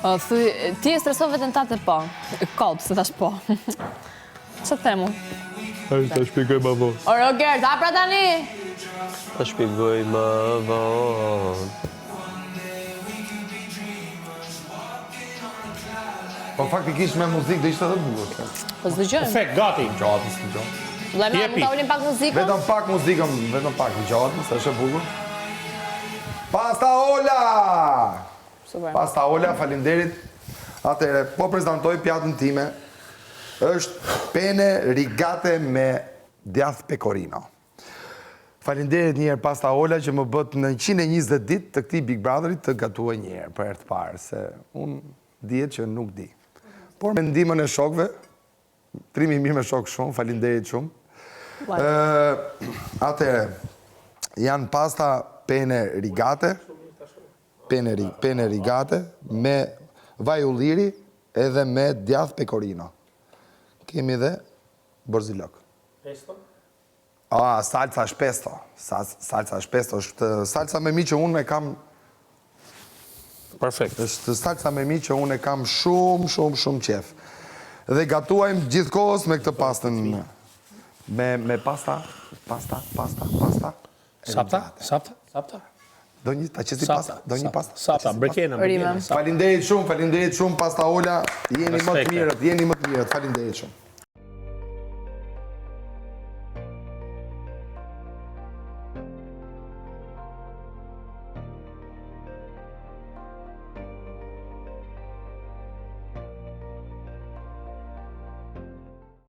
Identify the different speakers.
Speaker 1: Ti e stresove vetën tate po. Kod, se tash po. Që të temu?
Speaker 2: Ta shpikoj ma vonë.
Speaker 1: O, Roger, ta pra tani!
Speaker 2: Ta shpikoj ma vonë.
Speaker 3: Po faktikisht me muzikë do ishte edhe bukur.
Speaker 1: Po s'dëgjojmë.
Speaker 4: Perfekt, gati.
Speaker 3: Gjatë, s'dëgjoj.
Speaker 1: Vlajma, mund ta ulim pak muzikën?
Speaker 3: Vetëm pak muzikën, vetëm pak gjatë, se është e bukur. Pasta Ola!
Speaker 1: Super.
Speaker 3: Pasta Ola, falinderit. Atëre, po prezantoj pjatën time. Është pene rigate me djath pecorino. Falinderit njëherë Pasta Ola që më bët në 120 ditë të këtij Big Brotherit të gatuaj njëherë për herë të parë, se unë dihet që nuk di. Por me ndihmën e shokëve, trimi mirë me shokë shumë, falinderit shumë. Atëre, janë pasta pene rigate, pene rigate me vaj ulliri edhe me djath pecorino. Kemi dhe borzilok.
Speaker 4: Pesto?
Speaker 3: Salsa shpesto. Salsa shpesto është salsa me mi që unë e kam...
Speaker 4: Perfekt.
Speaker 3: është salsa me mi që unë e kam shumë qef. Dhe gatuajmë gjithkohës me këtë pastën. Me pasta.
Speaker 4: Sapta?
Speaker 3: Do një, ta qësi pasta? Do një pasta?
Speaker 4: Sapta, brekena.
Speaker 3: Falinderit shumë, Pasta Ola. Jeni më të mirët, falinderit shumë.